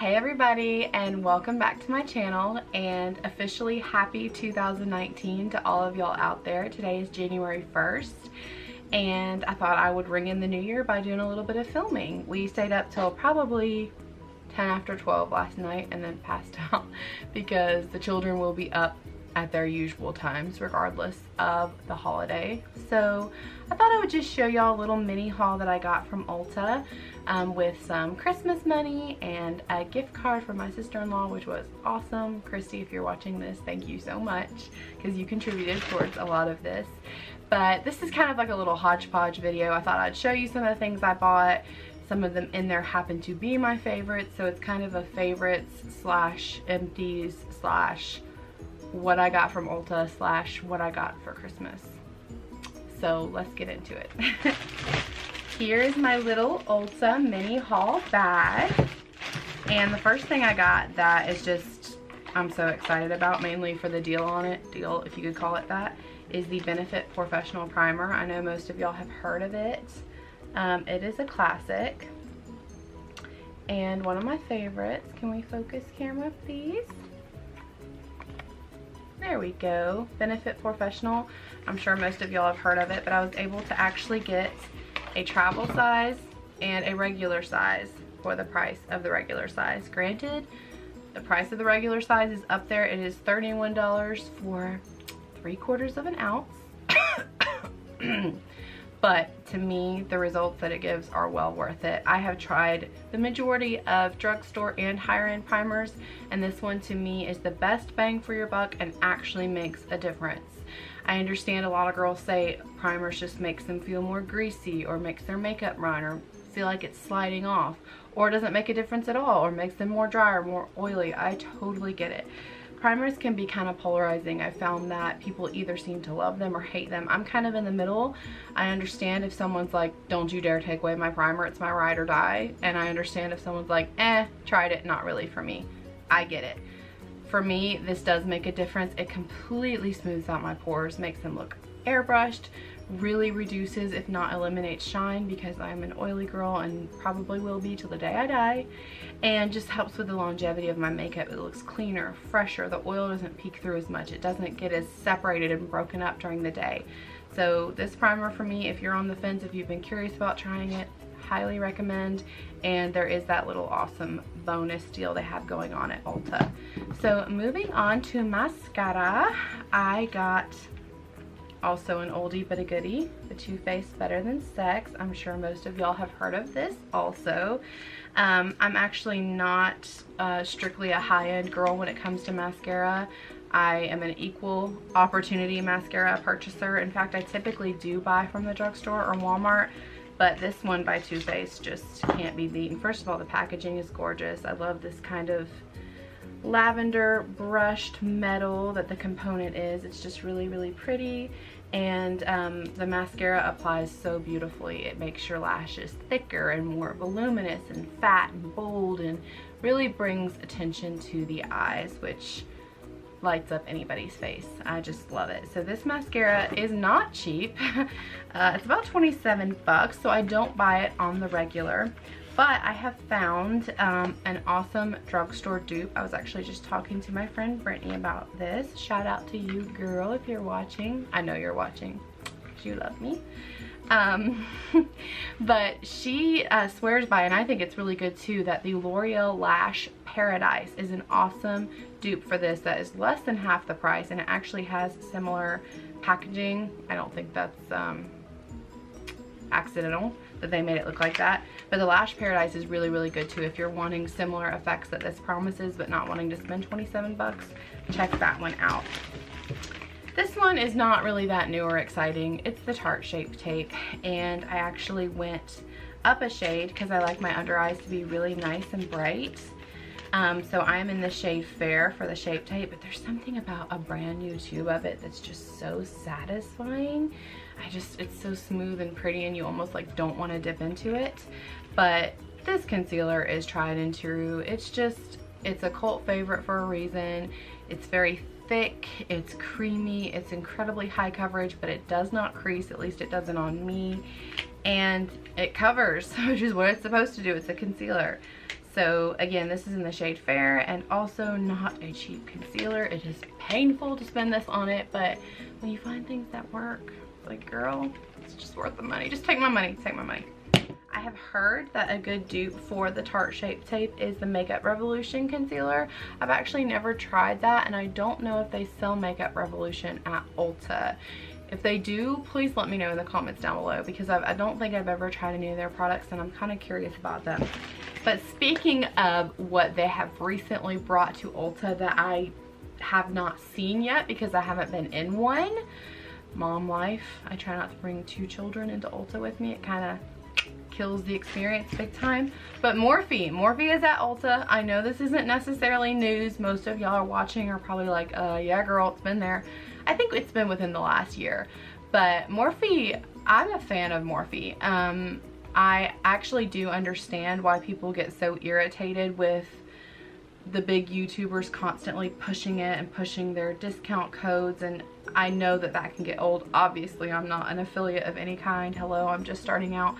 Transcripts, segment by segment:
Hey everybody, and welcome back to my channel, and officially happy 2019 to all of y'all out there. Today is January 1st, and I thought I would ring in the new year by doing a little bit of filming. We stayed up till probably 10 after 12 last night and then passed out because the children will be up at their usual times regardless of the holiday. So I thought I would just show y'all a little mini haul that I got from ULTA with some Christmas money and a gift card from my sister-in-law, which was awesome. Christy, if you're watching this, thank you so much because you contributed towards a lot of this. But this is kind of like a little hodgepodge video. I thought I'd show you some of the things I bought. Some of them in there happen to be my favorites, so it's kind of a favorites slash empties slash what I got from ULTA slash what I got for Christmas. So let's get into it. Here's my little ULTA mini haul bag. And the first thing I got that is just, I'm so excited about, mainly for the deal on it, deal if you could call it that, is the Benefit Professional Primer. I know most of y'all have heard of it. It is a classic and one of my favorites. Can we focus camera please? There we go. Benefit Professional. I'm sure most of y'all have heard of it, but I was able to actually get a travel size and a regular size for the price of the regular size. Granted, the price of the regular size is up there. It is $31 for 3/4 of an ounce. But to me, the results that it gives are well worth it. I have tried the majority of drugstore and higher end primers, and this one to me is the best bang for your buck and actually makes a difference. I understand a lot of girls say primers just makes them feel more greasy or makes their makeup run or feel like it's sliding off, or doesn't make a difference at all or makes them more dry or more oily. I totally get it. Primers can be kind of polarizing. I found that people either seem to love them or hate them. I'm kind of in the middle. I understand if someone's like, don't you dare take away my primer, it's my ride or die. And I understand if someone's like, tried it, not really for me. I get it. For me, this does make a difference. It completely smooths out my pores, makes them look airbrushed, really reduces, if not eliminates, shine, because I'm an oily girl and probably will be till the day I die, and just helps with the longevity of my makeup. It looks cleaner, fresher. The oil doesn't peek through as much. It doesn't get as separated and broken up during the day. So this primer for me, if you're on the fence, if you've been curious about trying it, highly recommend. And there is that little awesome bonus deal they have going on at ULTA. So moving on to mascara, I got also an oldie but a goodie, the Too Faced Better Than Sex. I'm sure most of y'all have heard of this also. I'm actually not strictly a high-end girl when it comes to mascara. I am an equal opportunity mascara purchaser. In fact, I typically do buy from the drugstore or Walmart, but this one by Too Faced just can't be beaten. First of all, the packaging is gorgeous. I love this kind of lavender brushed metal that the component is. It's just really, really pretty. And the mascara applies so beautifully. It makes your lashes thicker and more voluminous and fat and bold, and really brings attention to the eyes, which lights up anybody's face. I just love it. So this mascara is not cheap. It's about 27 bucks, so I don't buy it on the regular. But I have found an awesome drugstore dupe. I was actually just talking to my friend Brittany about this. Shout out to you, girl, if you're watching. I know you're watching because you love me. But she swears by, and I think it's really good too, that the L'Oreal Lash Paradise is an awesome dupe for this that is less than half the price, and it actually has similar packaging. I don't think that's accidental that they made it look like that, but the Lash Paradise is really, really good too. If you're wanting similar effects that this promises but not wanting to spend 27 bucks, check that one out. This one is not really that new or exciting. It's the Tarte Shape Tape, and I actually went up a shade because I like my under eyes to be really nice and bright. So I'm in the shade Fair for the Shape Tape, but there's something about a brand new tube of it that's just so satisfying. It's so smooth and pretty, and you almost like don't want to dip into it. But this concealer is tried and true. It's a cult favorite for a reason. It's very thick, it's creamy, it's incredibly high coverage, but it does not crease, at least it doesn't on me. And it covers, which is what it's supposed to do. It's a concealer. So again, this is in the shade Fair, and also not a cheap concealer. It is painful to spend this on it, but when you find things that work, like, girl, it's just worth the money. Just take my money, take my money. I have heard that a good dupe for the Tarte Shape Tape is the Makeup Revolution concealer. I've actually never tried that, and I don't know if they sell Makeup Revolution at Ulta. If they do, please let me know in the comments down below, because I don't think I've ever tried any of their products, and I'm kind of curious about them. But speaking of what they have recently brought to Ulta that I have not seen yet because I haven't been in one, mom life. I try not to bring 2 children into Ulta with me. It kind of kills the experience big time. But Morphe is at Ulta. I know this isn't necessarily news. Most of y'all are watching are probably like, yeah girl, it's been there. I think it's been within the last year. But Morphe, I'm a fan of Morphe. I actually do understand why people get so irritated with the big YouTubers constantly pushing it and pushing their discount codes, and I know that that can get old. Obviously, I'm not an affiliate of any kind. Hello, I'm just starting out.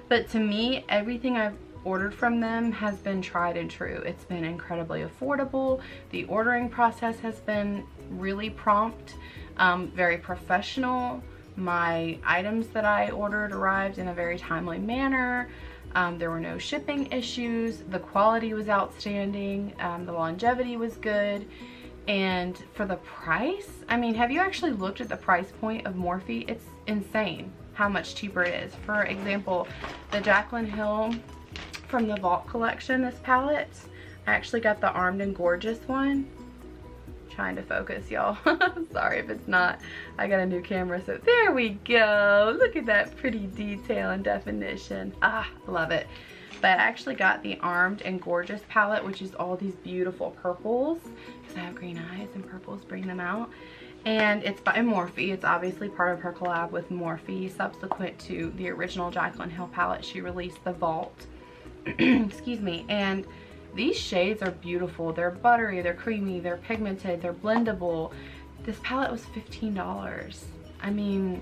But to me, everything I've ordered from them has been tried and true. It's been incredibly affordable. The ordering process has been really prompt, very professional. My items that I ordered arrived in a very timely manner. There were no shipping issues. The quality was outstanding. The longevity was good. And for the price, I mean, have you actually looked at the price point of Morphe? It's insane how much cheaper it is. For example, the Jaclyn Hill from the Vault collection, this palette, I actually got the Armed and Gorgeous one. Trying to focus, y'all. Sorry if it's not. I got a new camera, so there we go. Look at that pretty detail and definition. Ah, love it. But I actually got the Armed and Gorgeous palette, which is all these beautiful purples, because I have green eyes and purples bring them out. And it's by Morphe. It's obviously part of her collab with Morphe. Subsequent to the original Jaclyn Hill palette, she released the Vault. Excuse me. And these shades are beautiful. They're buttery, they're creamy, they're pigmented, they're blendable. This palette was $15. I mean,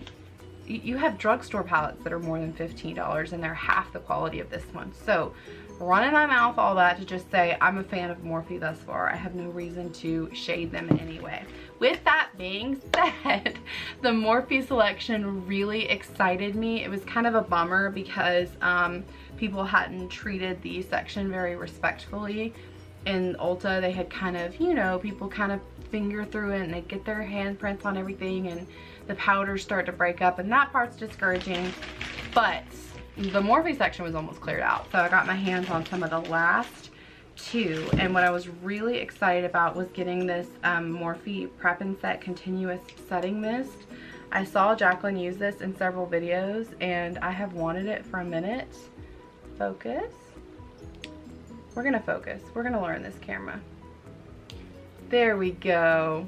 you have drugstore palettes that are more than $15 and they're half the quality of this one. So running my mouth all that to just say I'm a fan of Morphe thus far. I have no reason to shade them in any way. With that being said, the Morphe selection really excited me. It was kind of a bummer because people hadn't treated the section very respectfully. In Ulta, they had kind of, you know, people kind of finger through it and they get their handprints on everything and the powders start to break up, and that part's discouraging. But the Morphe section was almost cleared out, so I got my hands on some of the last 2, and what I was really excited about was getting this Morphe Prep and Set Continuous Setting Mist. I saw Jaclyn use this in several videos and I have wanted it for a minute. Focus. We're gonna focus. We're gonna learn this camera. There we go.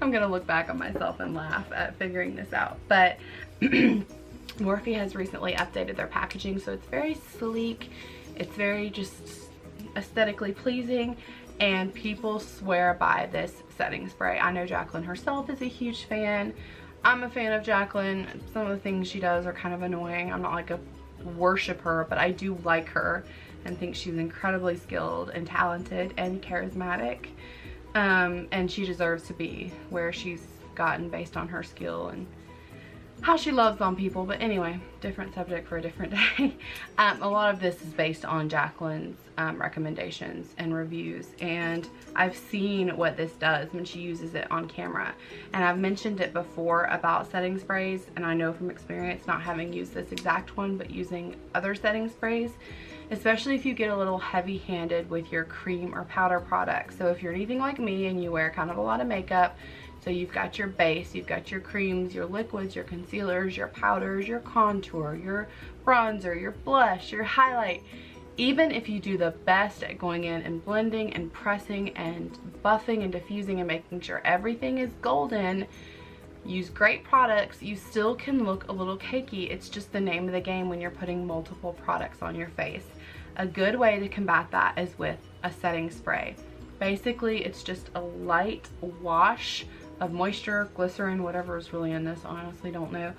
I'm gonna look back on myself and laugh at figuring this out. But Morphe has recently updated their packaging, so it's very sleek. It's very just aesthetically pleasing, and people swear by this setting spray. I know Jaclyn herself is a huge fan. I'm a fan of Jaclyn. Some of the things she does are kind of annoying. I'm not like a worship her, but I do like her and think she's incredibly skilled and talented and charismatic, and she deserves to be where she's gotten based on her skill and how she loves on people. But anyway, different subject for a different day. A lot of this is based on Jaclyn's recommendations and reviews, and I've seen what this does when she uses it on camera, and I've mentioned it before about setting sprays, and I know from experience, not having used this exact one but using other setting sprays, especially if you get a little heavy-handed with your cream or powder products. So if you're anything like me and you wear kind of a lot of makeup, so you've got your base, you've got your creams, your liquids, your concealers, your powders, your contour, your bronzer, your blush, your highlight. Even if you do the best at going in and blending and pressing and buffing and diffusing and making sure everything is golden, use great products, you still can look a little cakey. It's just the name of the game when you're putting multiple products on your face. A good way to combat that is with a setting spray. Basically, it's just a light wash of moisture, glycerin, whatever is really in this, I honestly don't know.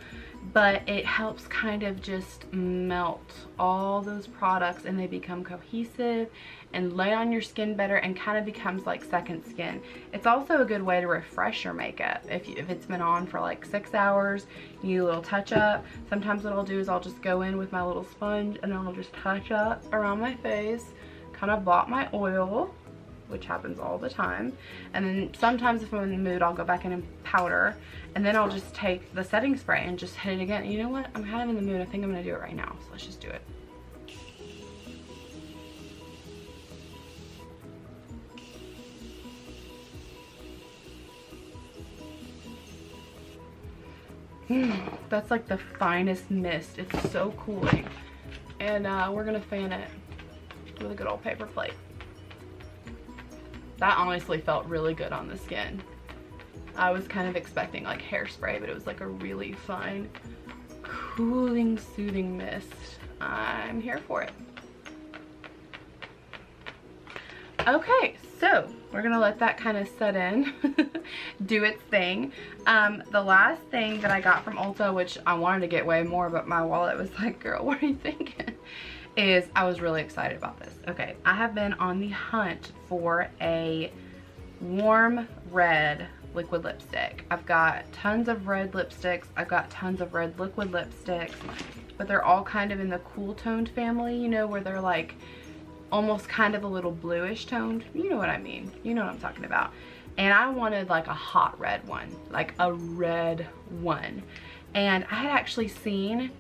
But it helps kind of just melt all those products and they become cohesive and lay on your skin better and kind of becomes like second skin. It's also a good way to refresh your makeup. If it's been on for like 6 hours, you need a little touch up. Sometimes what I'll do is I'll just go in with my little sponge and I'll just touch up around my face, kind of blot my oil, which happens all the time. And then sometimes if I'm in the mood, I'll go back in and powder, and then I'll just take the setting spray and just hit it again. And you know what? I'm kind of in the mood. I think I'm gonna do it right now. So let's just do it. That's like the finest mist. It's so cooling. And we're gonna fan it with a good old paper plate. That honestly felt really good on the skin. I was kind of expecting like hairspray, but it was like a really fine, cooling, soothing mist. I'm here for it. Okay, so we're gonna let that kind of set in, do its thing. The last thing that I got from Ulta, which I wanted to get way more, but my wallet was like, girl, what are you thinking? Is I was really excited about this. Okay, I have been on the hunt for a warm red liquid lipstick. I've got tons of red lipsticks. I've got tons of red liquid lipsticks, but they're all kind of in the cool toned family, you know, where they're like almost kind of a little bluish toned. You know what I mean. You know what I'm talking about. And I wanted like a hot red one, like a red one. And I had actually seen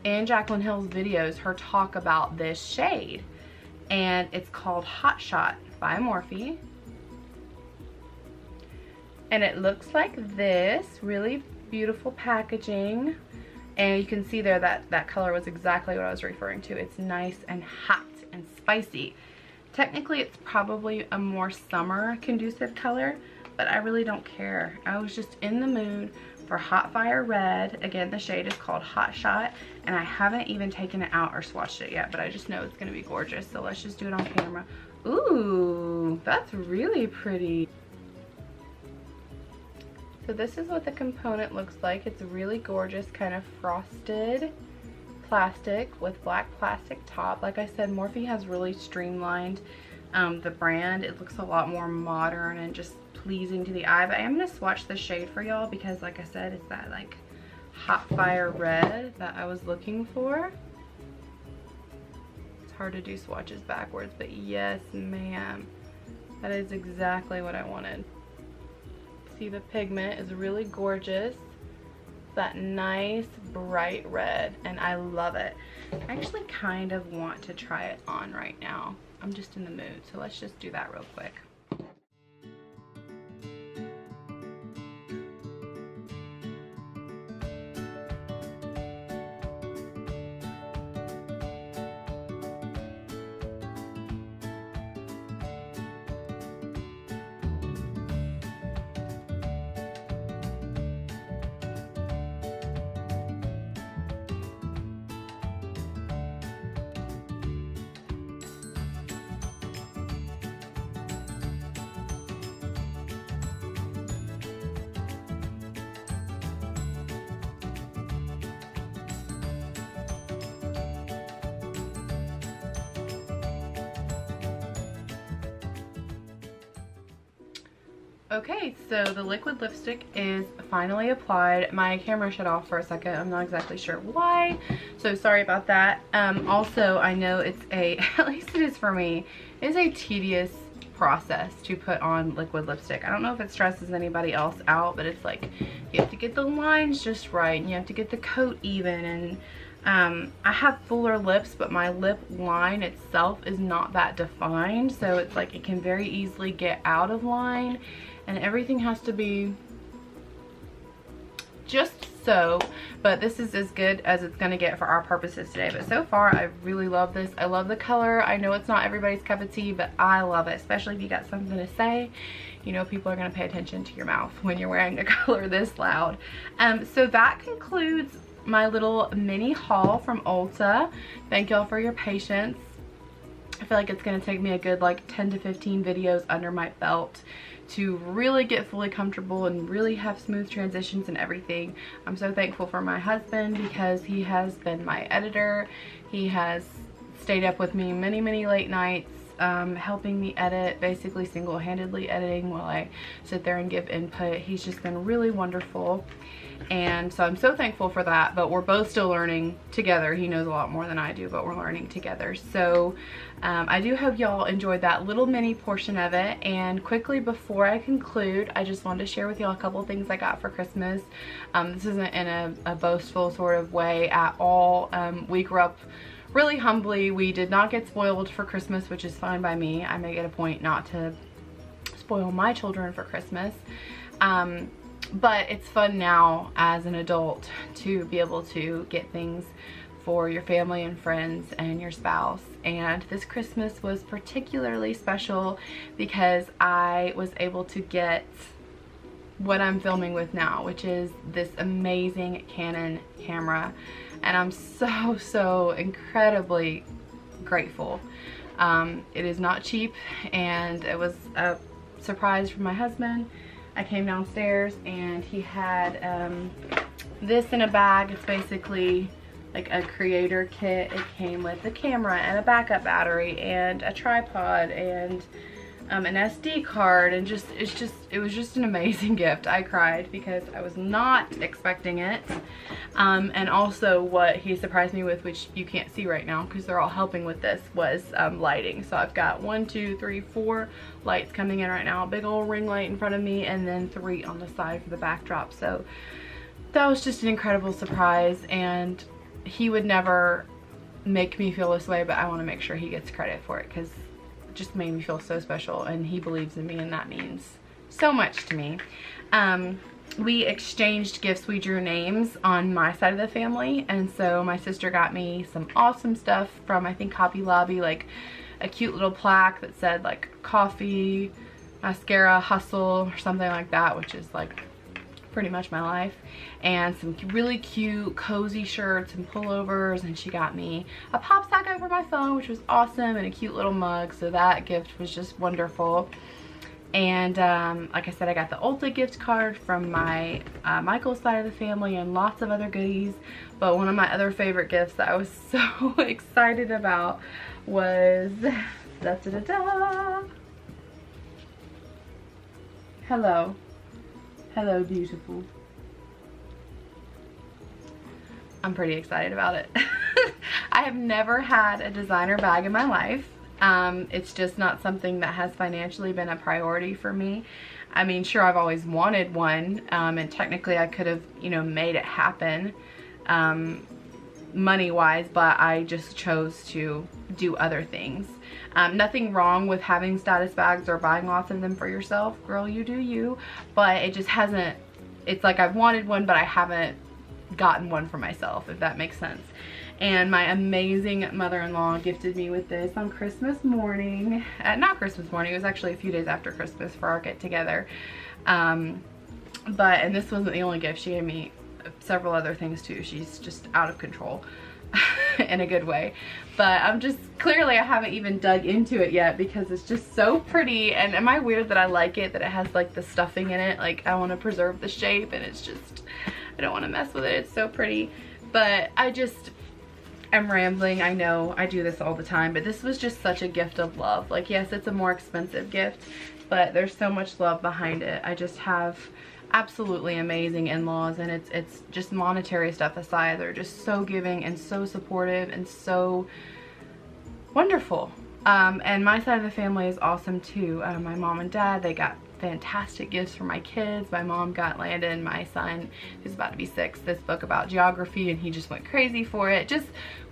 in Jaclyn Hill's videos her talk about this shade, and it's called Hot Shot by Morphe, and it looks like this. Really beautiful packaging, and you can see there that that color was exactly what I was referring to. It's nice and hot and spicy. Technically it's probably a more summer conducive color, but I really don't care. I was just in the mood for Hot Fire Red. Again, the shade is called Hot Shot, and I haven't even taken it out or swatched it yet, but I just know it's gonna be gorgeous, so let's just do it on camera. Ooh, that's really pretty. So this is what the component looks like. It's really gorgeous, kind of frosted plastic with black plastic top. Like I said, Morphe has really streamlined the brand. It looks a lot more modern and just pleasing to the eye, but I am going to swatch the shade for y'all because like I said, it's that like Hot Fire Red that I was looking for. It's hard to do swatches backwards, but yes ma'am, that is exactly what I wanted. See, the pigment is really gorgeous. That nice bright red, and I love it. I actually kind of want to try it on right now. I'm just in the mood, so let's just do that real quick. Okay, so the liquid lipstick is finally applied. My camera shut off for a second. I'm not exactly sure why, so sorry about that. Also, I know it's a, at least it is for me, it is a tedious process to put on liquid lipstick. I don't know if it stresses anybody else out, but it's like you have to get the lines just right and you have to get the coat even, and I have fuller lips, but my lip line itself is not that defined, so it's like it can very easily get out of line, and everything has to be just so. But this is as good as it's gonna get for our purposes today. But so far, I really love this. I love the color. I know it's not everybody's cup of tea, but I love it, especially if you got something to say. You know, people are gonna pay attention to your mouth when you're wearing a color this loud. So that concludes my little mini haul from Ulta. Thank y'all for your patience. I feel like it's gonna take me a good like 10 to 15 videos under my belt to really get fully comfortable and really have smooth transitions and everything. I'm so thankful for my husband because he has been my editor. He has stayed up with me many late nights, helping me edit, basically single-handedly editing while I sit there and give input. He's just been really wonderful, and so I'm so thankful for that. But we're both still learning together. He knows a lot more than I do, but we're learning together. So I do hope y'all enjoyed that little mini portion of it. And quickly before I conclude, I just wanted to share with y'all a couple things I got for Christmas. This isn't in a boastful sort of way at all. We grew up really humbly. We did not get spoiled for Christmas, which is fine by me. I make it a point not to spoil my children for Christmas. But it's fun now as an adult to be able to get things for your family and friends and your spouse. And this Christmas was particularly special because I was able to get what I'm filming with now, which is this amazing Canon camera. And I'm so incredibly grateful. It is not cheap, and it was a surprise from my husband. I came downstairs and he had this in a bag. It's basically like a creator kit. It came with a camera and a backup battery and a tripod and an SD card, and it was just an amazing gift. I cried because I was not expecting it. And also what he surprised me with, which you can't see right now because they're all helping with this, was lighting. So I've got 1, 2, 3, 4 lights coming in right now. A big old ring light in front of me and then 3 on the side for the backdrop. So that was just an incredible surprise, and he would never make me feel this way, but I want to make sure he gets credit for it because it just made me feel so special, and he believes in me, and that means so much to me. We exchanged gifts. We drew names on my side of the family, and so my sister got me some awesome stuff from, I think, Hobby Lobby, like a cute little plaque that said like coffee, mascara, hustle, or something like that, which is like pretty much my life, and some really cute cozy shirts and pullovers. And she got me a pop socket for my phone, which was awesome, and a cute little mug, so that gift was just wonderful. And like I said, I got the ULTA gift card from my Michael's side of the family, and lots of other goodies. But one of my other favorite gifts that I was so excited about was da-da-da-da. Hello, beautiful. I'm pretty excited about it. I have never had a designer bag in my life. It's just not something that has financially been a priority for me. I mean, sure, I've always wanted one, and technically I could have, you know, made it happen money-wise, but I just chose to do other things. Nothing wrong with having status bags or buying lots of them for yourself. Girl, you do you. But it just hasn't, it's like I've wanted one, but I haven't gotten one for myself, if that makes sense. And my amazing mother-in-law gifted me with this on Christmas morning. Not Christmas morning, it was actually a few days after Christmas for our get-together. And this wasn't the only gift. She gave me several other things too. She's just out of control in a good way. But I'm just, clearly I haven't even dug into it yet because it's just so pretty. And am I weird that I like it, that it has like the stuffing in it? Like, I want to preserve the shape, and it's just, I don't want to mess with it. It's so pretty. But I'm rambling, I know, I do this all the time, but this was just such a gift of love. Like, yes, it's a more expensive gift, but there's so much love behind it. I just have absolutely amazing in-laws, and it's just monetary stuff aside. They're just so giving and so supportive and so wonderful. And my side of the family is awesome too. My mom and dad, they got fantastic gifts for my kids. My mom got Landon, my son, who's about to be 6, this book about geography, and he just went crazy for it. Just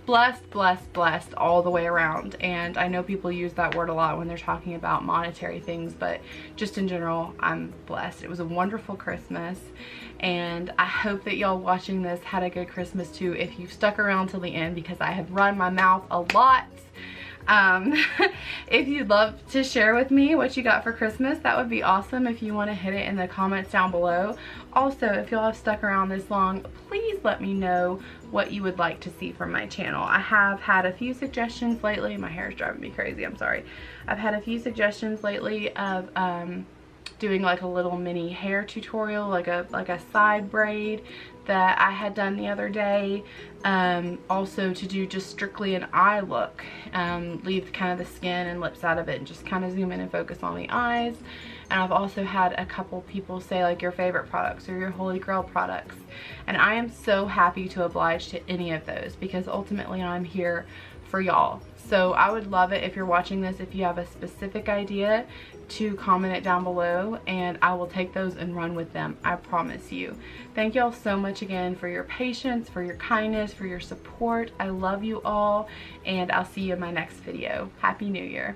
blessed all the way around. And I know people use that word a lot when they're talking about monetary things, but just in general, I'm blessed. It was a wonderful Christmas, and I hope that y'all watching this had a good Christmas too, if you've stuck around till the end, because I have run my mouth a lot. If you'd love to share with me what you got for Christmas, that would be awesome. If you want to hit it in the comments down below. Also, if y'all have stuck around this long, please let me know what you would like to see from my channel. I have had a few suggestions lately. My hair is driving me crazy, I'm sorry. I've had a few suggestions lately of doing like a little mini hair tutorial, like a side braid that I had done the other day. Also to do just strictly an eye look, leave kind of the skin and lips out of it and just kind of zoom in and focus on the eyes. And I've also had a couple people say like your favorite products or your holy grail products, and I am so happy to oblige to any of those because ultimately I'm here for y'all. So I would love it if you're watching this, if you have a specific idea, to comment it down below and I will take those and run with them. I promise you. Thank y'all so much again for your patience, for your kindness, for your support. I love you all, and I'll see you in my next video. Happy New Year.